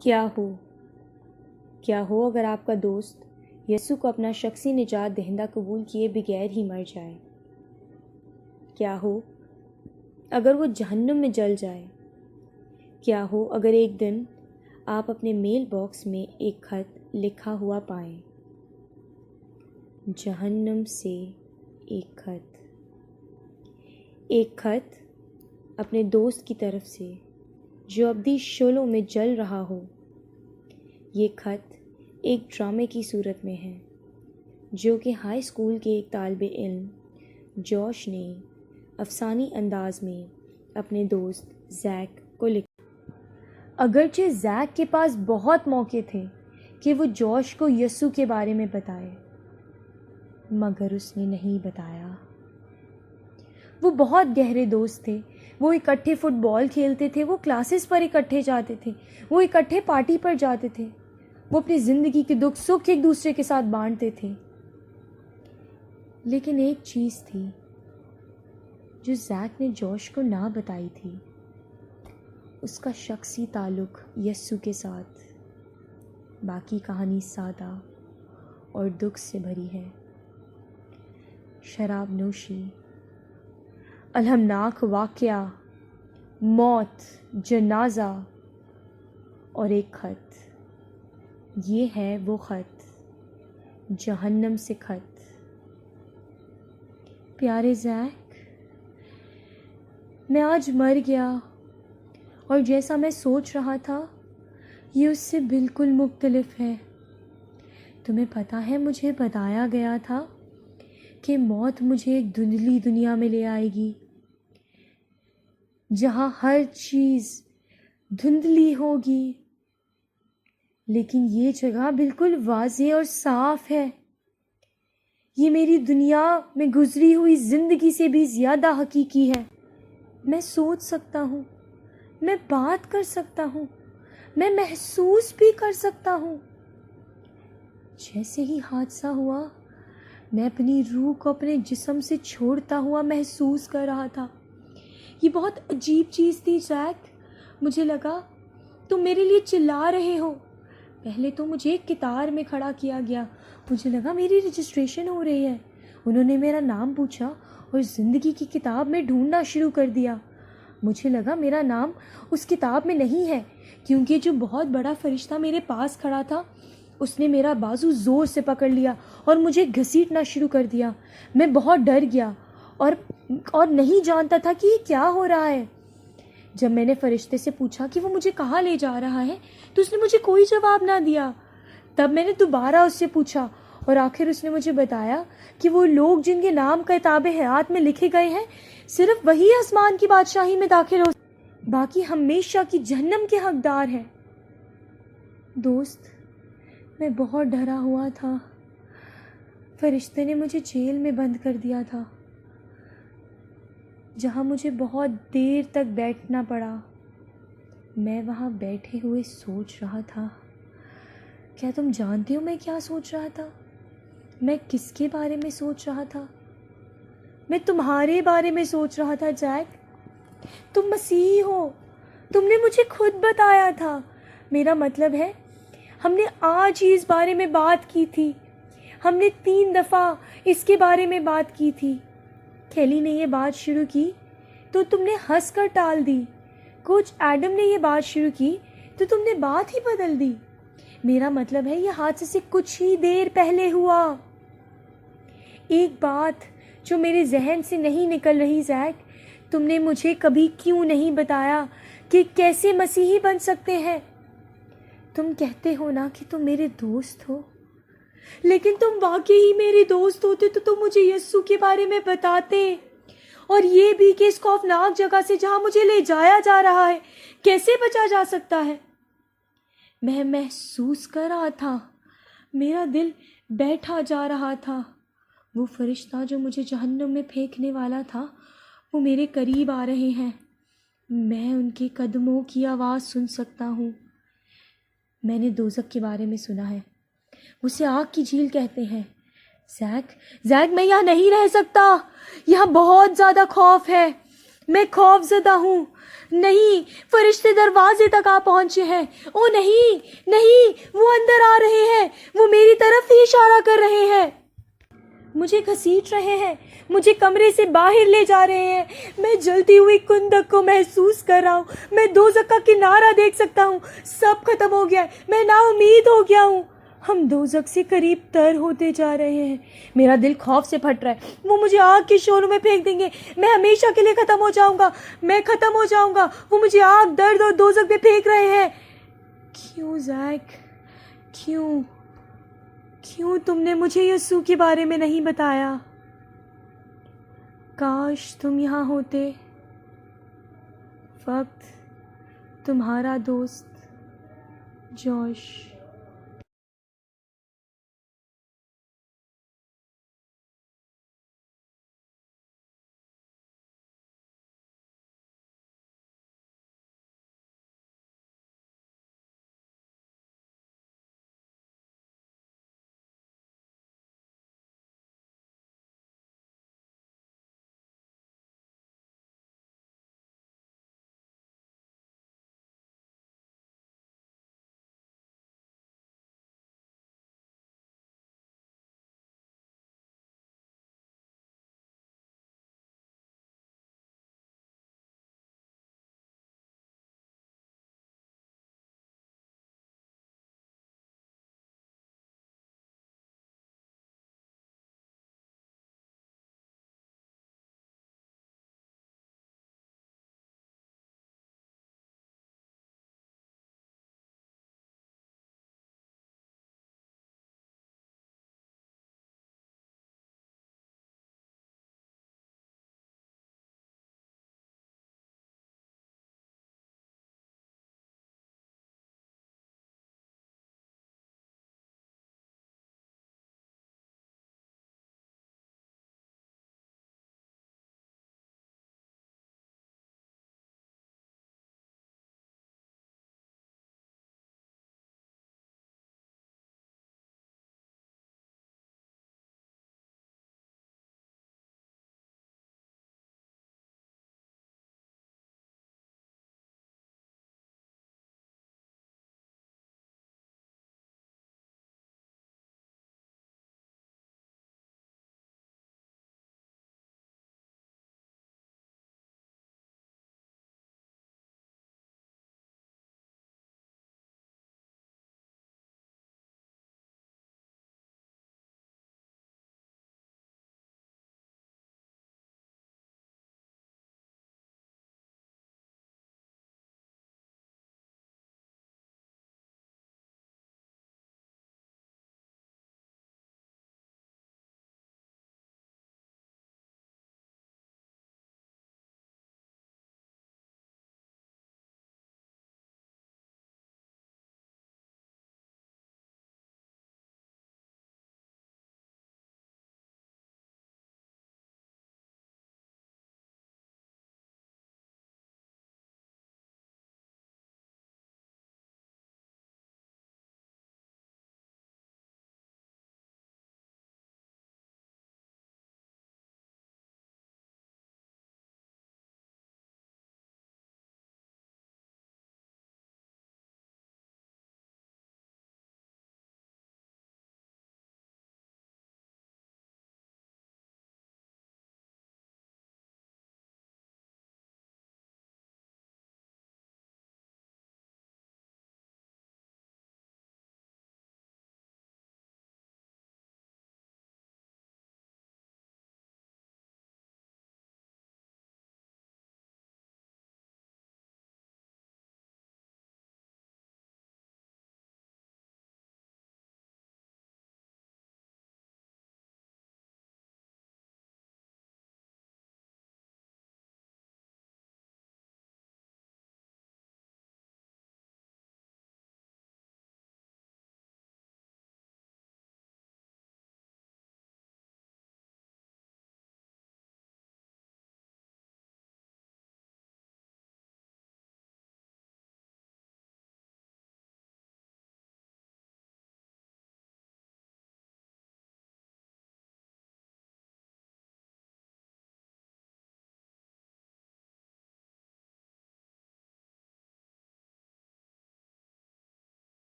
کیا ہو اگر آپ کا دوست یسوع کو اپنا شخصی نجات دہندہ قبول کیے بغیر ہی مر جائے؟ کیا ہو اگر وہ جہنم میں جل جائے؟ کیا ہو اگر ایک دن آپ اپنے میل باکس میں ایک خط لکھا ہوا پائیں؟ جہنم سے ایک خط اپنے دوست کی طرف سے جو ابدی شعلوں میں جل رہا ہو۔ یہ خط ایک ڈرامے کی صورت میں ہے جو کہ ہائی اسکول کے ایک طالب علم جوش نے افسانوی انداز میں اپنے دوست زیک کو لکھا۔ اگرچہ زیک کے پاس بہت موقع تھے کہ وہ جوش کو یسوع کے بارے میں بتائے، مگر اس نے نہیں بتایا۔ وہ بہت گہرے دوست تھے، وہ اکٹھے فٹ بال کھیلتے تھے، وہ کلاسز پر اکٹھے جاتے تھے، وہ اکٹھے پارٹی پر جاتے تھے، وہ اپنی زندگی کے دکھ سکھ ایک دوسرے کے ساتھ بانٹتے تھے۔ لیکن ایک چیز تھی جو زیک نے جوش کو نہ بتائی تھی، اس کا شخصی تعلق یسوع کے ساتھ۔ باقی کہانی سادہ اور دکھ سے بھری ہے۔ شراب نوشی، الہمناک واقعہ، موت، جنازہ اور ایک خط۔ یہ ہے وہ خط، جہنم سے خط۔ پیارے زیک، میں آج مر گیا، اور جیسا میں سوچ رہا تھا یہ اس سے بالکل مختلف ہے۔ تمہیں پتہ ہے مجھے بتایا گیا تھا کہ موت مجھے ایک دھندلی دنیا میں لے آئے گی جہاں ہر چیز دھندلی ہوگی، لیکن یہ جگہ بالکل واضح اور صاف ہے۔ یہ میری دنیا میں گزری ہوئی زندگی سے بھی زیادہ حقیقی ہے۔ میں سوچ سکتا ہوں، میں بات کر سکتا ہوں، میں محسوس بھی کر سکتا ہوں۔ جیسے ہی حادثہ ہوا، میں اپنی روح کو اپنے جسم سے چھوڑتا ہوا محسوس کر رہا تھا۔ یہ بہت عجیب چیز تھی زیک۔ مجھے لگا تم میرے لیے چلا رہے ہو۔ پہلے تو مجھے ایک قطار میں کھڑا کیا گیا، مجھے لگا میری رجسٹریشن ہو رہی ہے۔ انہوں نے میرا نام پوچھا اور زندگی کی کتاب میں ڈھونڈنا شروع کر دیا۔ مجھے لگا میرا نام اس کتاب میں نہیں ہے، کیونکہ جو بہت بڑا فرشتہ میرے پاس کھڑا تھا اس نے میرا بازو زور سے پکڑ لیا اور مجھے گھسیٹنا شروع کر دیا۔ میں بہت ڈر گیا اور نہیں جانتا تھا کہ یہ کیا ہو رہا ہے۔ جب میں نے فرشتے سے پوچھا کہ وہ مجھے کہاں لے جا رہا ہے تو اس نے مجھے کوئی جواب نہ دیا۔ تب میں نے دوبارہ اس سے پوچھا اور آخر اس نے مجھے بتایا کہ وہ لوگ جن کے نام کتاب حیات میں لکھے گئے ہیں صرف وہی آسمان کی بادشاہی میں داخل ہو، باقی ہمیشہ کی جہنم کے حقدار ہیں۔ دوست، میں بہت ڈرا ہوا تھا۔ فرشتے نے مجھے جیل میں بند کر دیا تھا جہاں مجھے بہت دیر تک بیٹھنا پڑا۔ میں وہاں بیٹھے ہوئے سوچ رہا تھا۔ کیا تم جانتے ہو میں کیا سوچ رہا تھا؟ میں کس کے بارے میں سوچ رہا تھا؟ میں تمہارے بارے میں سوچ رہا تھا زیک۔ تم مسیحی ہو، تم نے مجھے خود بتایا تھا۔ میرا مطلب ہے ہم نے آج ہی اس بارے میں بات کی تھی۔ ہم نے 3 دفعہ اس کے بارے میں بات کی تھی۔ کیلی نے یہ بات شروع کی تو تم نے ہنس کر ٹال دی۔ کوچ ایڈم نے یہ بات شروع کی تو تم نے بات ہی بدل دی۔ میرا مطلب ہے یہ حادثے سے کچھ ہی دیر پہلے ہوا۔ ایک بات جو میرے ذہن سے نہیں نکل رہی زیک، تم نے مجھے کبھی کیوں نہیں بتایا کہ کیسے مسیحی بن سکتے ہیں؟ تم کہتے ہو نا کہ تم میرے دوست ہو، لیکن تم واقعی میرے دوست ہوتے تو تم مجھے یسوع کے بارے میں بتاتے، اور یہ بھی کہ اس خوفناک جگہ سے جہاں مجھے لے جایا جا رہا ہے کیسے بچا جا سکتا ہے۔ میں محسوس کر رہا تھا، میرا دل بیٹھا جا رہا تھا۔ وہ فرشتہ جو مجھے جہنم میں پھینکنے والا تھا وہ میرے قریب آ رہے ہیں۔ میں ان کے قدموں کی آواز سن سکتا ہوں۔ میں نے دوزخ کے بارے میں سنا ہے، اسے آگ کی جھیل کہتے ہیں۔ زیک، میں یہاں نہیں رہ سکتا، یہاں بہت زیادہ خوف ہے۔ میں خوف زدہ ہوں. نہیں، فرشتے دروازے تک آ پہنچے ہیں. او نہیں نہیں، وہ اندر آ رہے ہیں، وہ میری طرف ہی اشارہ کر رہے ہیں. مجھے گھسیٹ رہے ہیں، مجھے کمرے سے باہر لے جا رہے ہیں. میں جلتی ہوئی کندک کو محسوس کر رہا ہوں. میں دوزخ کا کنارہ دیکھ سکتا ہوں. سب ختم ہو گیا ہے، میں نا امید ہو گیا ہوں. ہم دوزخ سے قریب تر ہوتے جا رہے ہیں. میرا دل خوف سے پھٹ رہا ہے. وہ مجھے آگ کے شعلوں میں پھینک دیں گے. میں ہمیشہ کے لیے ختم ہو جاؤں گا. میں ختم ہو جاؤں گا. وہ مجھے آگ، درد اور دوزخ میں پھینک رہے ہیں. کیوں زیک؟ کیوں کیوں تم نے مجھے یسوع کے بارے میں نہیں بتایا؟ کاش تم یہاں ہوتے. وقت تمہارا دوست جوش.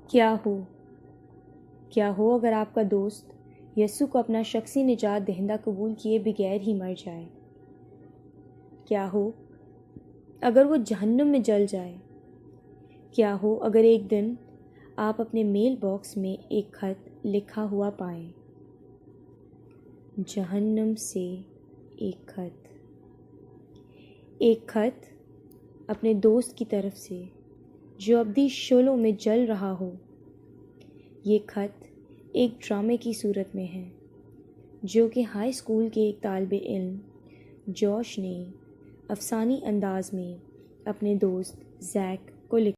کیا ہو اگر آپ کا دوست یسوع کو اپنا شخصی نجات دہندہ قبول کیے بغیر ہی مر جائے؟ کیا ہو اگر وہ جہنم میں جل جائے؟ کیا ہو اگر ایک دن آپ اپنے میل باکس میں ایک خط لکھا ہوا پائیں؟ جہنم سے ایک خط، ایک خط اپنے دوست کی طرف سے جو ابدی شعلوں میں جل رہا ہو۔ یہ خط ایک ڈرامے کی صورت میں ہے جو کہ ہائی اسکول کے ایک طالب علم جوش نے افسانوی انداز میں اپنے دوست زیک کو لکھا۔